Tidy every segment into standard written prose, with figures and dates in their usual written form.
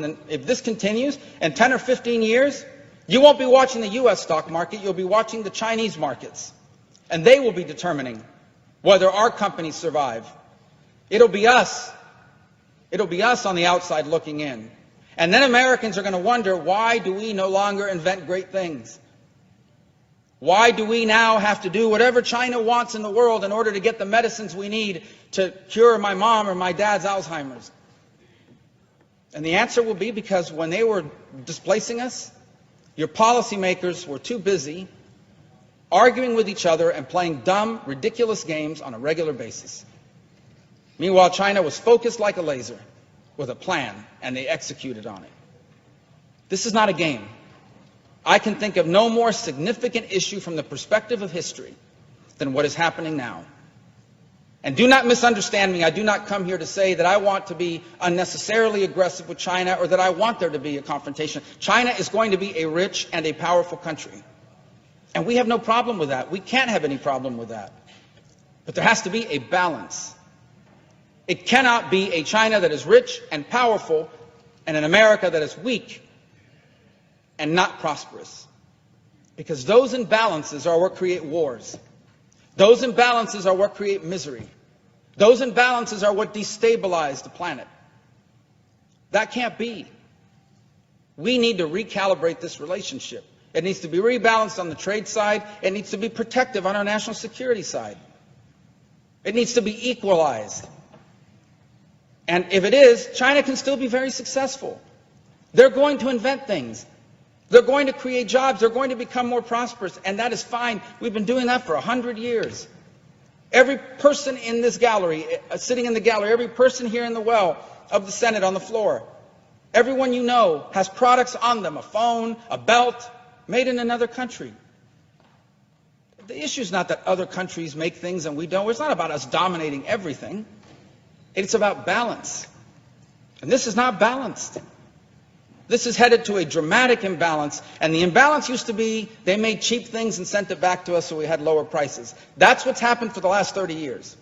And if this continues, in 10 or 15 years, you won't be watching the U.S. stock market, you'll be watching the Chinese markets. And they will be determining whether our companies survive. It'll be us. It'll be us on the outside looking in. And then Americans are going to wonder, why do we no longer invent great things? Why do we now have to do whatever China wants in the world in order to get the medicines we need to cure my mom or my dad's Alzheimer's? And the answer will be because when they were displacing us, your policymakers were too busy arguing with each other and playing dumb, ridiculous games on a regular basis. Meanwhile, China was focused like a laser with a plan, and they executed on it. This is not a game. I can think of no more significant issue from the perspective of history than what is happening now. And do not misunderstand me. I do not come here to say that I want to be unnecessarily aggressive with China or that I want there to be a confrontation. China is going to be a rich and a powerful country. And we have no problem with that. We can't have any problem with that. But there has to be a balance. It cannot be a China that is rich and powerful and an America that is weak and not prosperous. Because those imbalances are what create wars. Those imbalances are what create misery. Those imbalances are what destabilize the planet. That can't be. We need to recalibrate this relationship. It needs to be rebalanced on the trade side. It needs to be protective on our national security side. It needs to be equalized. And if it is, China can still be very successful. They're going to invent things. They're going to create jobs. They're going to become more prosperous. And that is fine. We've been doing that for 100 years. Every person in this gallery, sitting in the gallery, every person here in the well of the Senate on the floor, everyone you know has products on them, a phone, a belt, made in another country. The issue is not that other countries make things and we don't. It's not about us dominating everything. It's about balance. And this is not balanced. This is headed to a dramatic imbalance, and the imbalance used to be they made cheap things and sent it back to us so we had lower prices. That's what's happened for the last 30 years.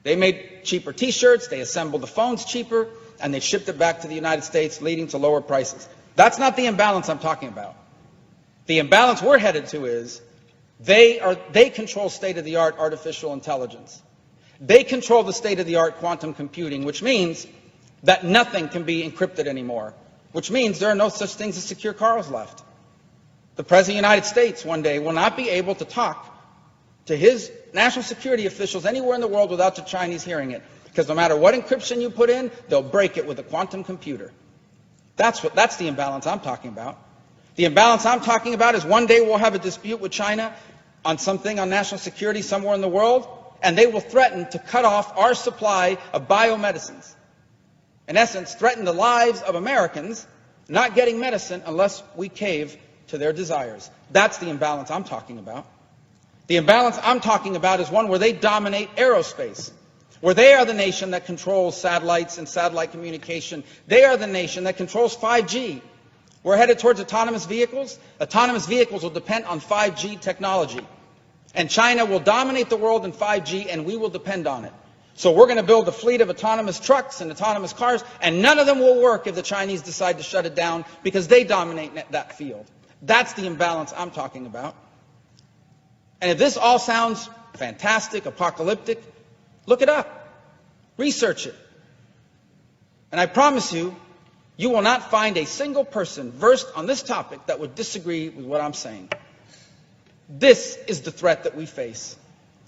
They made cheaper T-shirts, they assembled the phones cheaper, and they shipped it back to the United States, leading to lower prices. That's not the imbalance I'm talking about. The imbalance we're headed to is they control state-of-the-art artificial intelligence. They control the state-of-the-art quantum computing, which means that nothing can be encrypted anymore. Which means there are no such things as secure cars left. The President of the United States one day will not be able to talk to his national security officials anywhere in the world without the Chinese hearing it. Because no matter what encryption you put in, they'll break it with a quantum computer. That's the imbalance I'm talking about. The imbalance I'm talking about is one day we'll have a dispute with China on something on national security somewhere in the world, and they will threaten to cut off our supply of biomedicines. In essence, threaten the lives of Americans not getting medicine unless we cave to their desires. That's the imbalance I'm talking about. The imbalance I'm talking about is one where they dominate aerospace, where they are the nation that controls satellites and satellite communication. They are the nation that controls 5G. We're headed towards autonomous vehicles. Autonomous vehicles will depend on 5G technology. And China will dominate the world in 5G, and we will depend on it. So we're going to build a fleet of autonomous trucks and autonomous cars, and none of them will work if the Chinese decide to shut it down because they dominate that field. That's the imbalance I'm talking about. And if this all sounds fantastic, apocalyptic, look it up. Research it. And I promise you, you will not find a single person versed on this topic that would disagree with what I'm saying. This is the threat that we face,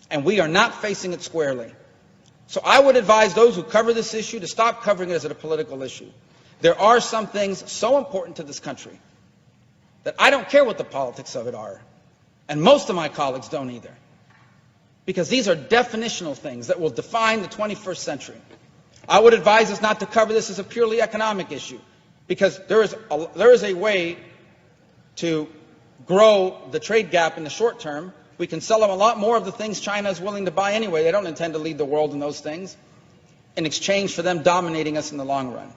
and we are not facing it squarely. So I would advise those who cover this issue to stop covering it as a political issue. There are some things so important to this country that I don't care what the politics of it are. And most of my colleagues don't either. Because these are definitional things that will define the 21st century. I would advise us not to cover this as a purely economic issue. Because there is a way to grow the trade gap in the short term. We can sell them a lot more of the things China is willing to buy anyway. They don't intend to lead the world in those things in exchange for them dominating us in the long run.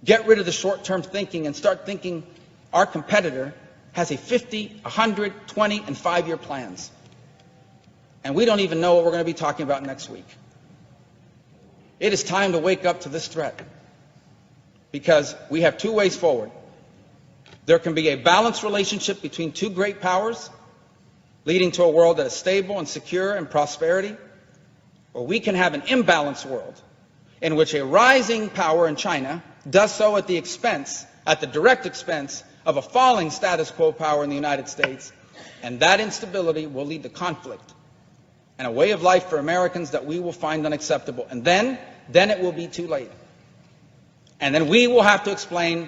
Get rid of the short-term thinking and start thinking our competitor has a 50, 100, 20, and 5-year plans. And we don't even know what we're going to be talking about next week. It is time to wake up to this threat. because we have two ways forward. There can be a balanced relationship between two great powers, leading to a world that is stable and secure and prosperity, or we can have an imbalanced world in which a rising power in China does so at the direct expense of a falling status quo power in the United States, and that instability will lead to conflict and a way of life for Americans that we will find unacceptable. And then it will be too late. And then we will have to explain,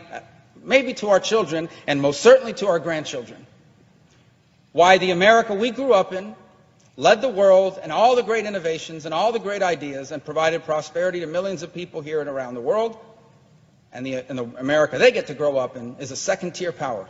maybe to our children and most certainly to our grandchildren, why the America we grew up in led the world and all the great innovations and all the great ideas and provided prosperity to millions of people here and around the world, and the America they get to grow up in is a second-tier power.